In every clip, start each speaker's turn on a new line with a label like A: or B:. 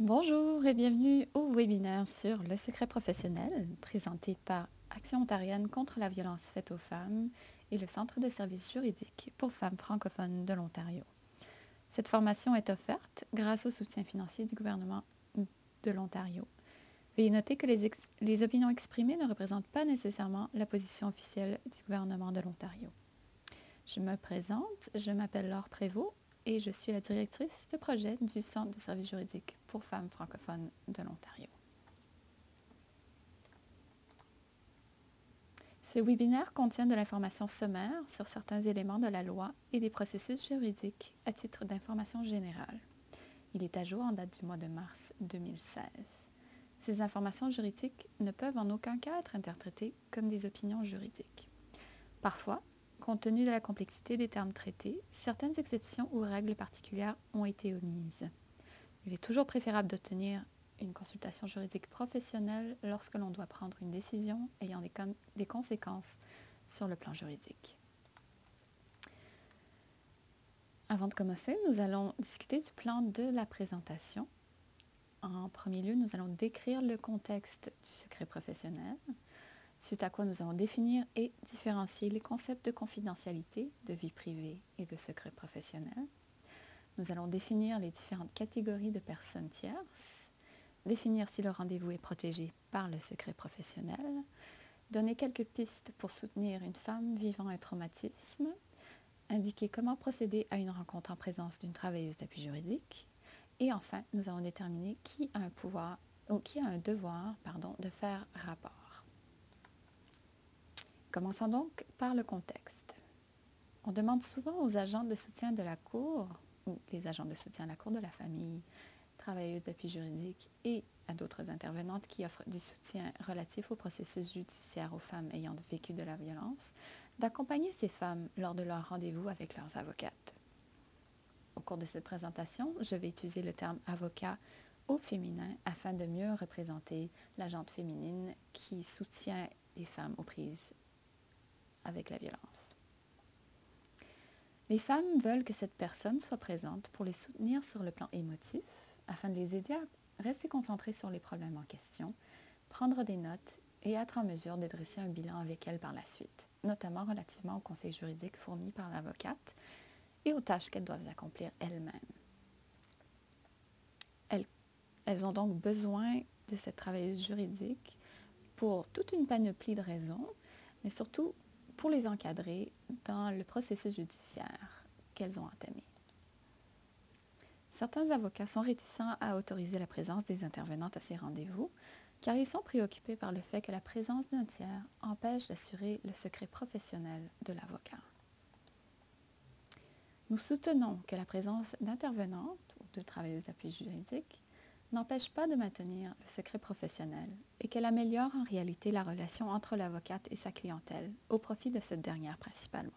A: Bonjour et bienvenue au webinaire sur le secret professionnel présenté par Action ontarienne contre la violence faite aux femmes et le Centre de services juridiques pour femmes francophones de l'Ontario. Cette formation est offerte grâce au soutien financier du gouvernement de l'Ontario. Veuillez noter que les opinions exprimées ne représentent pas nécessairement la position officielle du gouvernement de l'Ontario. Je me présente, je m'appelle Laure Prévost et je suis la directrice de projet du Centre de services juridiques pour femmes francophones de l'Ontario. Ce webinaire contient de l'information sommaire sur certains éléments de la loi et des processus juridiques à titre d'information générale. Il est à jour en date du mois de mars 2016. Ces informations juridiques ne peuvent en aucun cas être interprétées comme des opinions juridiques. Parfois, compte tenu de la complexité des termes traités, certaines exceptions ou règles particulières ont été omises. Il est toujours préférable d'obtenir une consultation juridique professionnelle lorsque l'on doit prendre une décision ayant des conséquences sur le plan juridique. Avant de commencer, nous allons discuter du plan de la présentation. En premier lieu, nous allons décrire le contexte du secret professionnel, suite à quoi nous allons définir et différencier les concepts de confidentialité, de vie privée et de secret professionnel. Nous allons définir les différentes catégories de personnes tierces, définir si le rendez-vous est protégé par le secret professionnel, donner quelques pistes pour soutenir une femme vivant un traumatisme, indiquer comment procéder à une rencontre en présence d'une travailleuse d'appui juridique, et enfin, nous allons déterminer qui a un devoir de faire rapport. Commençons donc par le contexte. On demande souvent aux agents de soutien de la Cour, ou les agents de soutien à la Cour de la famille, travailleuses d'appui juridique et à d'autres intervenantes qui offrent du soutien relatif au processus judiciaire aux femmes ayant vécu de la violence, d'accompagner ces femmes lors de leur rendez-vous avec leurs avocates. Au cours de cette présentation, je vais utiliser le terme avocat au féminin afin de mieux représenter l'agente féminine qui soutient les femmes aux prises avec la violence. Les femmes veulent que cette personne soit présente pour les soutenir sur le plan émotif, afin de les aider à rester concentrées sur les problèmes en question, prendre des notes et être en mesure de dresser un bilan avec elles par la suite, notamment relativement aux conseils juridiques fournis par l'avocate et aux tâches qu'elles doivent accomplir elles-mêmes. Elles ont donc besoin de cette travailleuse juridique pour toute une panoplie de raisons, mais surtout pour les encadrer dans le processus judiciaire qu'elles ont entamé. Certains avocats sont réticents à autoriser la présence des intervenantes à ces rendez-vous, car ils sont préoccupés par le fait que la présence d'un tiers empêche d'assurer le secret professionnel de l'avocat. Nous soutenons que la présence d'intervenantes ou de travailleuses d'appui juridique n'empêche pas de maintenir le secret professionnel et qu'elle améliore en réalité la relation entre l'avocate et sa clientèle au profit de cette dernière principalement,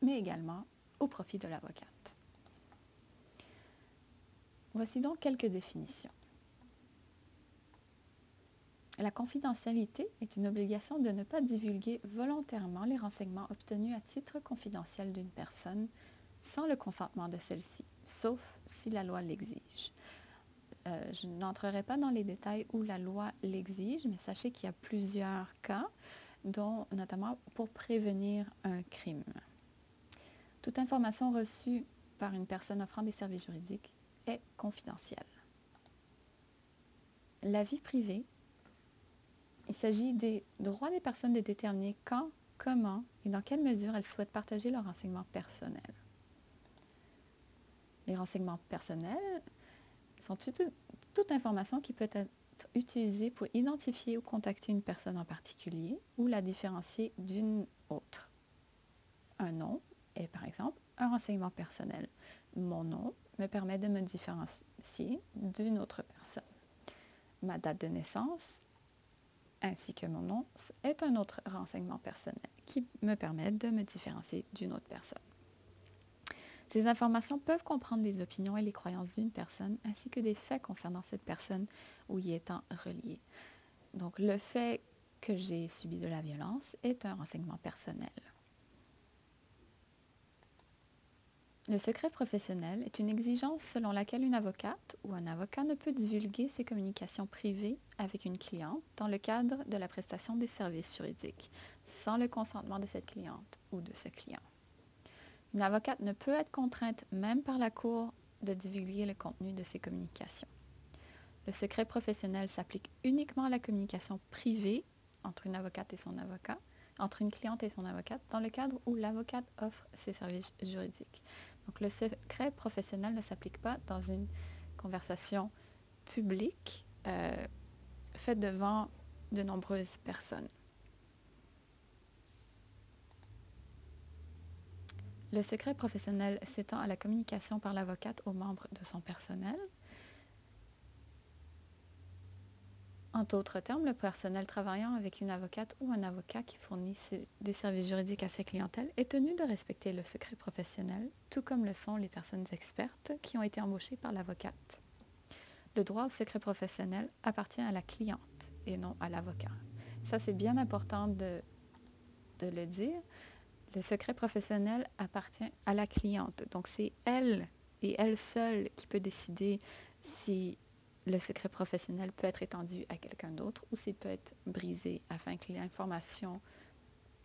A: mais également au profit de l'avocate. Voici donc quelques définitions. La confidentialité est une obligation de ne pas divulguer volontairement les renseignements obtenus à titre confidentiel d'une personne sans le consentement de celle-ci, sauf si la loi l'exige. Je n'entrerai pas dans les détails où la loi l'exige, mais sachez qu'il y a plusieurs cas, dont notamment pour prévenir un crime. Toute information reçue par une personne offrant des services juridiques est confidentielle. La vie privée, il s'agit des droits des personnes de déterminer quand, comment et dans quelle mesure elles souhaitent partager leurs renseignements personnels. Les renseignements personnels sont toute information qui peut être utilisée pour identifier ou contacter une personne en particulier ou la différencier d'une autre. Un nom est par exemple un renseignement personnel. Mon nom me permet de me différencier d'une autre personne. Ma date de naissance ainsi que mon nom est un autre renseignement personnel qui me permet de me différencier d'une autre personne. Ces informations peuvent comprendre les opinions et les croyances d'une personne ainsi que des faits concernant cette personne ou y étant reliés. Donc, le fait que j'ai subi de la violence est un renseignement personnel. Le secret professionnel est une exigence selon laquelle une avocate ou un avocat ne peut divulguer ses communications privées avec une cliente dans le cadre de la prestation des services juridiques, sans le consentement de cette cliente ou de ce client. Une avocate ne peut être contrainte, même par la Cour, de divulguer le contenu de ses communications. Le secret professionnel s'applique uniquement à la communication privée entre une avocate et son avocat, entre une cliente et son avocate, dans le cadre où l'avocate offre ses services juridiques. Donc, le secret professionnel ne s'applique pas dans une conversation publique faite devant de nombreuses personnes. Le secret professionnel s'étend à la communication par l'avocate aux membres de son personnel. En d'autres termes, le personnel travaillant avec une avocate ou un avocat qui fournit des services juridiques à sa clientèle est tenu de respecter le secret professionnel, tout comme le sont les personnes expertes qui ont été embauchées par l'avocate. Le droit au secret professionnel appartient à la cliente et non à l'avocat. Ça, c'est bien important de le dire. Le secret professionnel appartient à la cliente. Donc, c'est elle et elle seule qui peut décider si le secret professionnel peut être étendu à quelqu'un d'autre ou s'il peut être brisé afin que l'information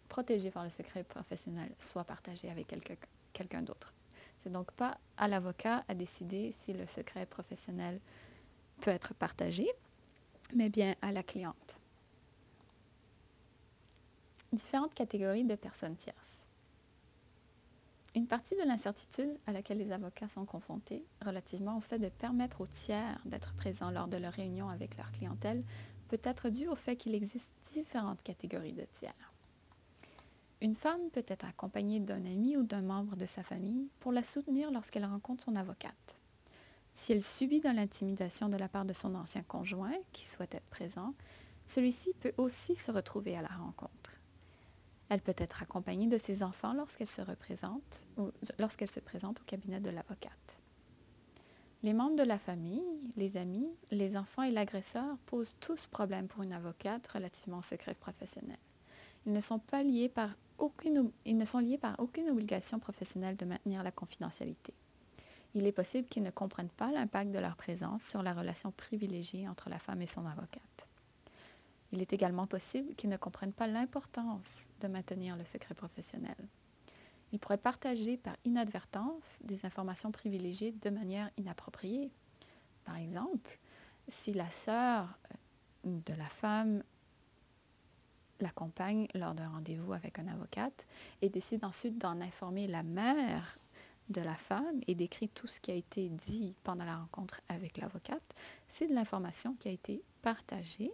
A: protégée par le secret professionnel soit partagée avec quelqu'un d'autre. C'est donc pas à l'avocat à décider si le secret professionnel peut être partagé, mais bien à la cliente. Différentes catégories de personnes tierces. Une partie de l'incertitude à laquelle les avocats sont confrontés relativement au fait de permettre aux tiers d'être présents lors de leur réunion avec leur clientèle peut être due au fait qu'il existe différentes catégories de tiers. Une femme peut être accompagnée d'un ami ou d'un membre de sa famille pour la soutenir lorsqu'elle rencontre son avocate. Si elle subit de l'intimidation de la part de son ancien conjoint qui souhaite être présent, celui-ci peut aussi se retrouver à la rencontre. Elle peut être accompagnée de ses enfants lorsqu'elle se présente au cabinet de l'avocate. Les membres de la famille, les amis, les enfants et l'agresseur posent tous problème pour une avocate relativement au secret professionnel. Ils ne sont liés par aucune obligation professionnelle de maintenir la confidentialité. Il est possible qu'ils ne comprennent pas l'impact de leur présence sur la relation privilégiée entre la femme et son avocate. Il est également possible qu'ils ne comprennent pas l'importance de maintenir le secret professionnel. Ils pourraient partager par inadvertance des informations privilégiées de manière inappropriée. Par exemple, si la sœur de la femme l'accompagne lors d'un rendez-vous avec un avocate et décide ensuite d'en informer la mère de la femme et décrit tout ce qui a été dit pendant la rencontre avec l'avocate, c'est de l'information qui a été partagée.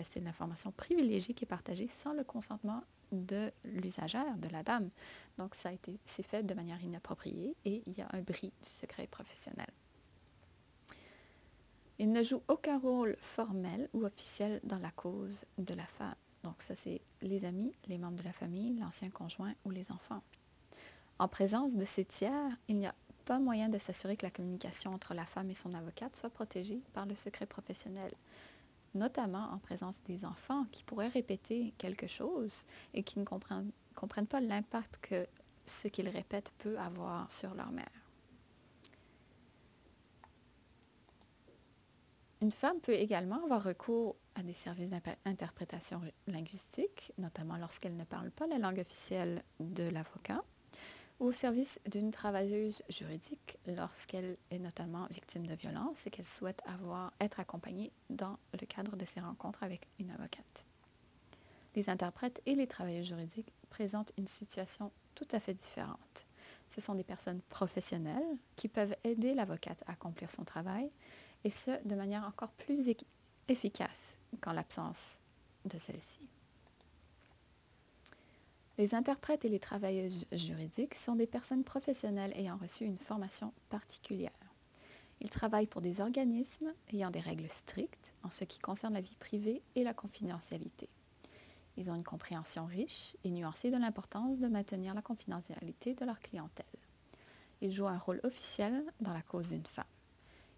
A: C'est de l'information privilégiée qui est partagée sans le consentement de l'usagère, de la dame. Donc, c'est fait de manière inappropriée et il y a un bris du secret professionnel. Il ne joue aucun rôle formel ou officiel dans la cause de la femme. Donc, ça, c'est les amis, les membres de la famille, l'ancien conjoint ou les enfants. En présence de ces tiers, il n'y a pas moyen de s'assurer que la communication entre la femme et son avocate soit protégée par le secret professionnel, notamment en présence des enfants qui pourraient répéter quelque chose et qui ne comprennent pas l'impact que ce qu'ils répètent peut avoir sur leur mère. Une femme peut également avoir recours à des services d'interprétation linguistique, notamment lorsqu'elle ne parle pas la langue officielle de l'avocat, ou au service d'une travailleuse juridique lorsqu'elle est notamment victime de violence et qu'elle souhaite être accompagnée dans le cadre de ses rencontres avec une avocate. Les interprètes et les travailleuses juridiques présentent une situation tout à fait différente. Ce sont des personnes professionnelles qui peuvent aider l'avocate à accomplir son travail, et ce, de manière encore plus efficace qu'en l'absence de celle-ci. Les interprètes et les travailleuses juridiques sont des personnes professionnelles ayant reçu une formation particulière. Ils travaillent pour des organismes ayant des règles strictes en ce qui concerne la vie privée et la confidentialité. Ils ont une compréhension riche et nuancée de l'importance de maintenir la confidentialité de leur clientèle. Ils jouent un rôle officiel dans la cause d'une femme.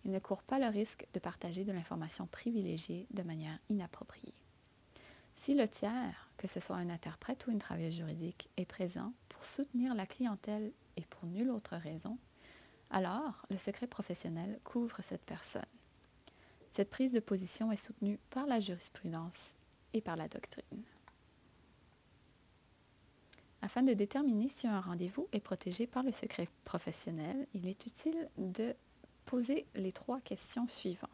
A: Ils ne courent pas le risque de partager de l'information privilégiée de manière inappropriée. Si le tiers, que ce soit un interprète ou une travailleuse juridique, est présent pour soutenir la clientèle et pour nulle autre raison, alors le secret professionnel couvre cette personne. Cette prise de position est soutenue par la jurisprudence et par la doctrine. Afin de déterminer si un rendez-vous est protégé par le secret professionnel, il est utile de poser les 3 questions suivantes.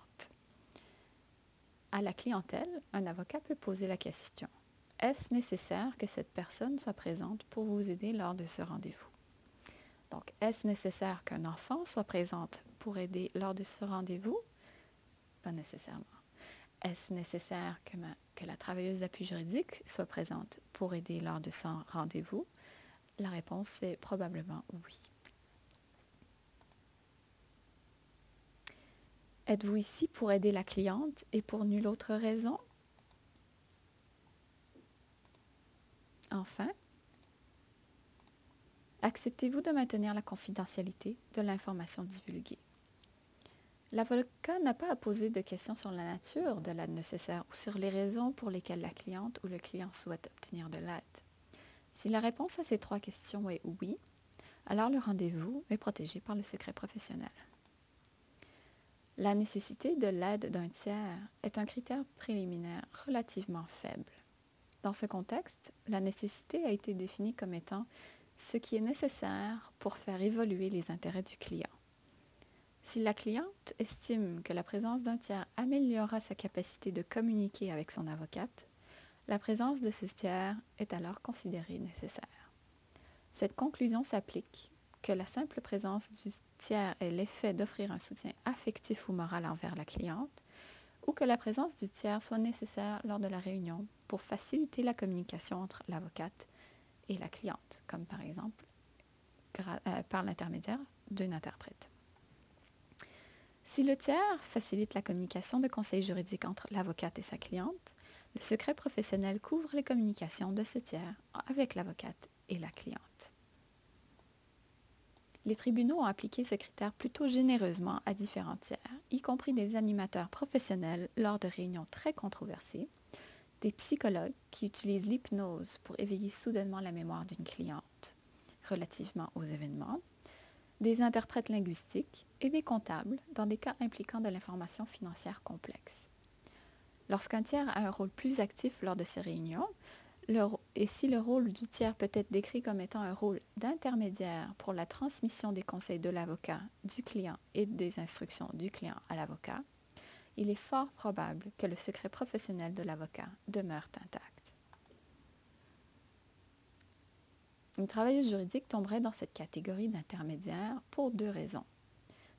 A: À la clientèle, un avocat peut poser la question: est-ce nécessaire que cette personne soit présente pour vous aider lors de ce rendez-vous? Donc, est-ce nécessaire qu'un enfant soit présent pour aider lors de ce rendez-vous? Pas nécessairement. Est-ce nécessaire que la travailleuse d'appui juridique soit présente pour aider lors de son rendez-vous? La réponse est probablement oui. Êtes-vous ici pour aider la cliente et pour nulle autre raison? Enfin, acceptez-vous de maintenir la confidentialité de l'information divulguée? L'avocat n'a pas à poser de questions sur la nature de l'aide nécessaire ou sur les raisons pour lesquelles la cliente ou le client souhaite obtenir de l'aide. Si la réponse à ces 3 questions est oui, alors le rendez-vous est protégé par le secret professionnel. La nécessité de l'aide d'un tiers est un critère préliminaire relativement faible. Dans ce contexte, la nécessité a été définie comme étant ce qui est nécessaire pour faire évoluer les intérêts du client. Si la cliente estime que la présence d'un tiers améliorera sa capacité de communiquer avec son avocate, la présence de ce tiers est alors considérée nécessaire. Cette conclusion s'applique que la simple présence du tiers ait l'effet d'offrir un soutien affectif ou moral envers la cliente, ou que la présence du tiers soit nécessaire lors de la réunion pour faciliter la communication entre l'avocate et la cliente, comme par exemple par l'intermédiaire d'une interprète. Si le tiers facilite la communication de conseils juridiques entre l'avocate et sa cliente, le secret professionnel couvre les communications de ce tiers avec l'avocate et la cliente. Les tribunaux ont appliqué ce critère plutôt généreusement à différents tiers, y compris des animateurs professionnels lors de réunions très controversées, des psychologues qui utilisent l'hypnose pour éveiller soudainement la mémoire d'une cliente relativement aux événements, des interprètes linguistiques et des comptables dans des cas impliquant de l'information financière complexe. Lorsqu'un tiers a un rôle plus actif lors de ces réunions, et si le rôle du tiers peut être décrit comme étant un rôle d'intermédiaire pour la transmission des conseils de l'avocat, du client et des instructions du client à l'avocat, il est fort probable que le secret professionnel de l'avocat demeure intact. Une travailleuse juridique tomberait dans cette catégorie d'intermédiaire pour 2 raisons.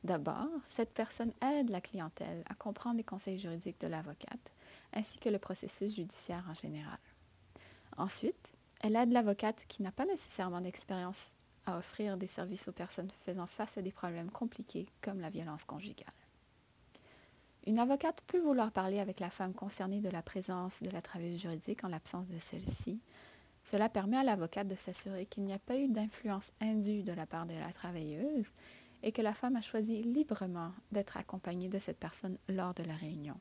A: D'abord, cette personne aide la clientèle à comprendre les conseils juridiques de l'avocate, ainsi que le processus judiciaire en général. Ensuite, elle aide l'avocate qui n'a pas nécessairement d'expérience à offrir des services aux personnes faisant face à des problèmes compliqués comme la violence conjugale. Une avocate peut vouloir parler avec la femme concernée de la présence de la travailleuse juridique en l'absence de celle-ci. Cela permet à l'avocate de s'assurer qu'il n'y a pas eu d'influence indue de la part de la travailleuse et que la femme a choisi librement d'être accompagnée de cette personne lors de la réunion.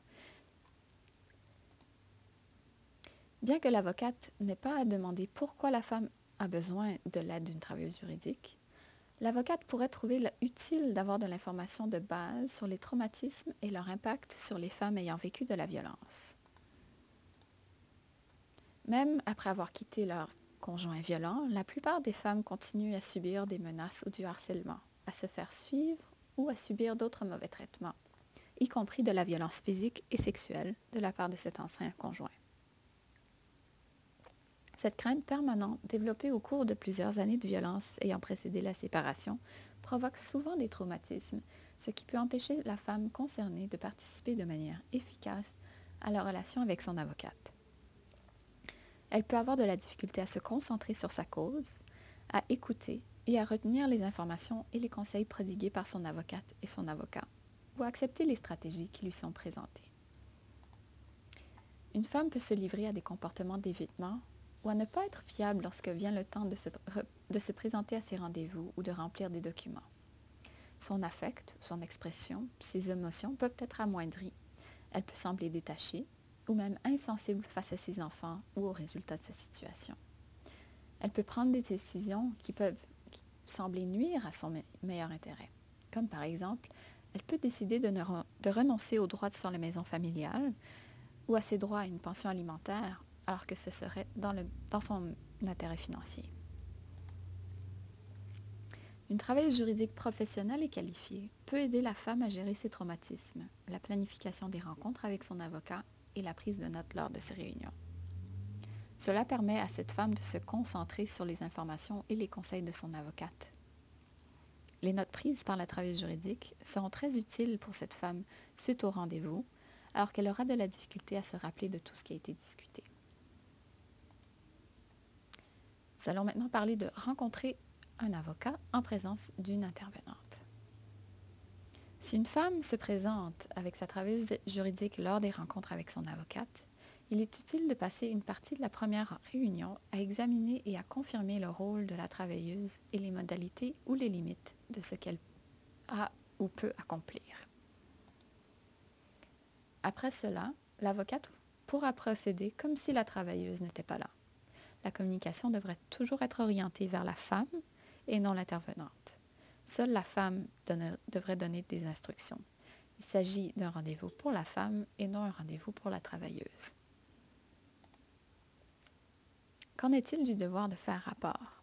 A: Bien que l'avocate n'ait pas à demander pourquoi la femme a besoin de l'aide d'une travailleuse juridique, l'avocate pourrait trouver utile d'avoir de l'information de base sur les traumatismes et leur impact sur les femmes ayant vécu de la violence. Même après avoir quitté leur conjoint violent, la plupart des femmes continuent à subir des menaces ou du harcèlement, à se faire suivre ou à subir d'autres mauvais traitements, y compris de la violence physique et sexuelle de la part de cet ancien conjoint. Cette crainte permanente, développée au cours de plusieurs années de violence ayant précédé la séparation, provoque souvent des traumatismes, ce qui peut empêcher la femme concernée de participer de manière efficace à la relation avec son avocate. Elle peut avoir de la difficulté à se concentrer sur sa cause, à écouter et à retenir les informations et les conseils prodigués par son avocate et son avocat, ou à accepter les stratégies qui lui sont présentées. Une femme peut se livrer à des comportements d'évitement ou à ne pas être fiable lorsque vient le temps de se présenter à ses rendez-vous ou de remplir des documents. Son affect, son expression, ses émotions peuvent être amoindries. Elle peut sembler détachée, ou même insensible face à ses enfants ou aux résultats de sa situation. Elle peut prendre des décisions qui peuvent sembler nuire à son meilleur intérêt. Comme par exemple, elle peut décider de renoncer aux droits sur la maison familiale ou à ses droits à une pension alimentaire, alors que ce serait dans son intérêt financier. Une travailleuse juridique professionnelle et qualifiée peut aider la femme à gérer ses traumatismes, la planification des rencontres avec son avocat et la prise de notes lors de ses réunions. Cela permet à cette femme de se concentrer sur les informations et les conseils de son avocate. Les notes prises par la travailleuse juridique seront très utiles pour cette femme suite au rendez-vous, alors qu'elle aura de la difficulté à se rappeler de tout ce qui a été discuté. Nous allons maintenant parler de rencontrer un avocat en présence d'une intervenante. Si une femme se présente avec sa travailleuse juridique lors des rencontres avec son avocate, il est utile de passer une partie de la première réunion à examiner et à confirmer le rôle de la travailleuse et les modalités ou les limites de ce qu'elle a ou peut accomplir. Après cela, l'avocate pourra procéder comme si la travailleuse n'était pas là. La communication devrait toujours être orientée vers la femme et non l'intervenante. Seule la femme devrait donner des instructions. Il s'agit d'un rendez-vous pour la femme et non un rendez-vous pour la travailleuse. Qu'en est-il du devoir de faire rapport?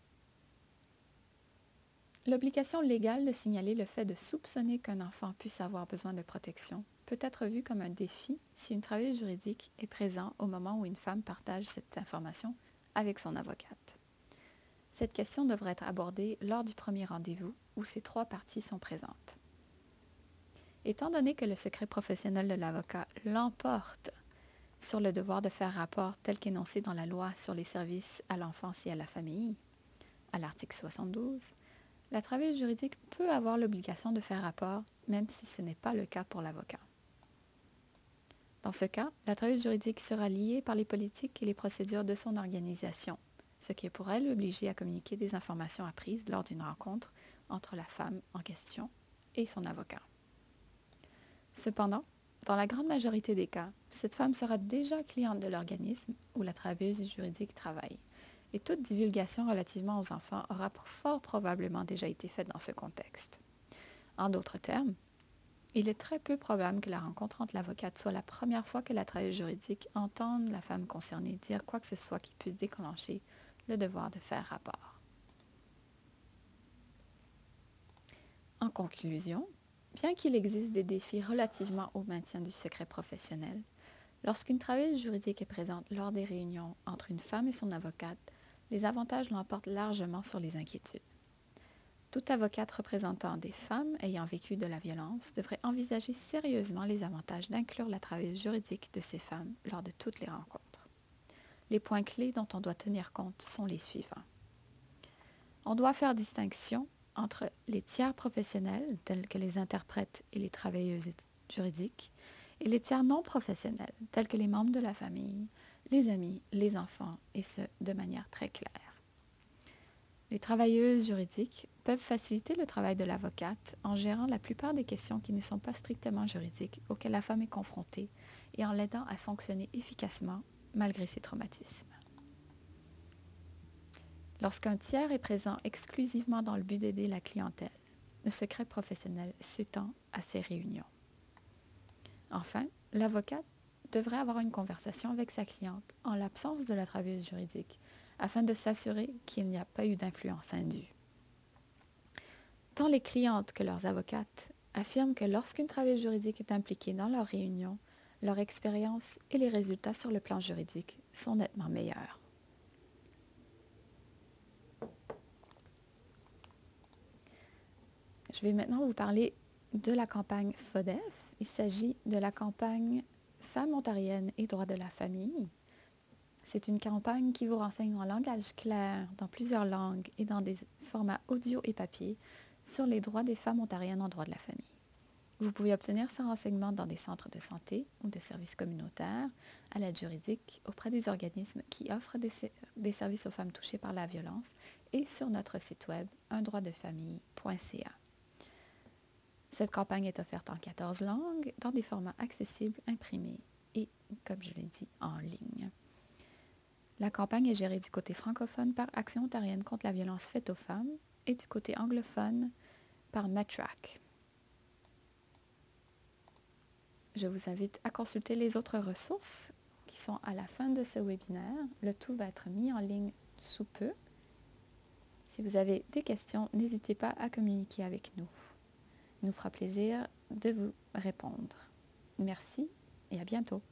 A: L'obligation légale de signaler le fait de soupçonner qu'un enfant puisse avoir besoin de protection peut être vue comme un défi si une travailleuse juridique est présente au moment où une femme partage cette information avec son avocate. Cette question devrait être abordée lors du premier rendez-vous où ces trois parties sont présentes. Étant donné que le secret professionnel de l'avocat l'emporte sur le devoir de faire rapport tel qu'énoncé dans la loi sur les services à l'enfance et à la famille, à l'article 72, la travailleuse juridique peut avoir l'obligation de faire rapport, même si ce n'est pas le cas pour l'avocat. Dans ce cas, la travailleuse juridique sera liée par les politiques et les procédures de son organisation, ce qui pourrait l'obliger à communiquer des informations apprises lors d'une rencontre entre la femme en question et son avocat. Cependant, dans la grande majorité des cas, cette femme sera déjà cliente de l'organisme où la travailleuse juridique travaille, et toute divulgation relativement aux enfants aura fort probablement déjà été faite dans ce contexte. En d'autres termes, il est très peu probable que la rencontre entre l'avocate soit la première fois que la travailleuse juridique entende la femme concernée dire quoi que ce soit qui puisse déclencher le devoir de faire rapport. En conclusion, bien qu'il existe des défis relativement au maintien du secret professionnel, lorsqu'une travailleuse juridique est présente lors des réunions entre une femme et son avocate, les avantages l'emportent largement sur les inquiétudes. Toute avocate représentant des femmes ayant vécu de la violence devrait envisager sérieusement les avantages d'inclure la travailleuse juridique de ces femmes lors de toutes les rencontres. Les points clés dont on doit tenir compte sont les suivants. On doit faire distinction entre les tiers professionnels, tels que les interprètes et les travailleuses juridiques, et les tiers non professionnels, tels que les membres de la famille, les amis, les enfants, et ce, de manière très claire. Les travailleuses juridiques peuvent faciliter le travail de l'avocate en gérant la plupart des questions qui ne sont pas strictement juridiques auxquelles la femme est confrontée et en l'aidant à fonctionner efficacement malgré ses traumatismes. Lorsqu'un tiers est présent exclusivement dans le but d'aider la clientèle, le secret professionnel s'étend à ces réunions. Enfin, l'avocate devrait avoir une conversation avec sa cliente en l'absence de la travailleuse juridique afin de s'assurer qu'il n'y a pas eu d'influence indue. Tant les clientes que leurs avocates affirment que lorsqu'une travailleuse juridique est impliquée dans leurs réunions, leur expérience et les résultats sur le plan juridique sont nettement meilleurs. Je vais maintenant vous parler de la campagne FODEF. Il s'agit de la campagne Femmes ontariennes et droits de la famille. C'est une campagne qui vous renseigne en langage clair, dans plusieurs langues et dans des formats audio et papier sur les droits des femmes ontariennes en droit de la famille. Vous pouvez obtenir ces renseignements dans des centres de santé ou de services communautaires, à l'aide juridique, auprès des organismes qui offrent des services aux femmes touchées par la violence et sur notre site web undroitdefamille.ca. Cette campagne est offerte en 14 langues, dans des formats accessibles imprimés et, comme je l'ai dit, en ligne. La campagne est gérée du côté francophone par Action ontarienne contre la violence faite aux femmes et du côté anglophone par METRAC. Je vous invite à consulter les autres ressources qui sont à la fin de ce webinaire. Le tout va être mis en ligne sous peu. Si vous avez des questions, n'hésitez pas à communiquer avec nous. Il nous fera plaisir de vous répondre. Merci et à bientôt.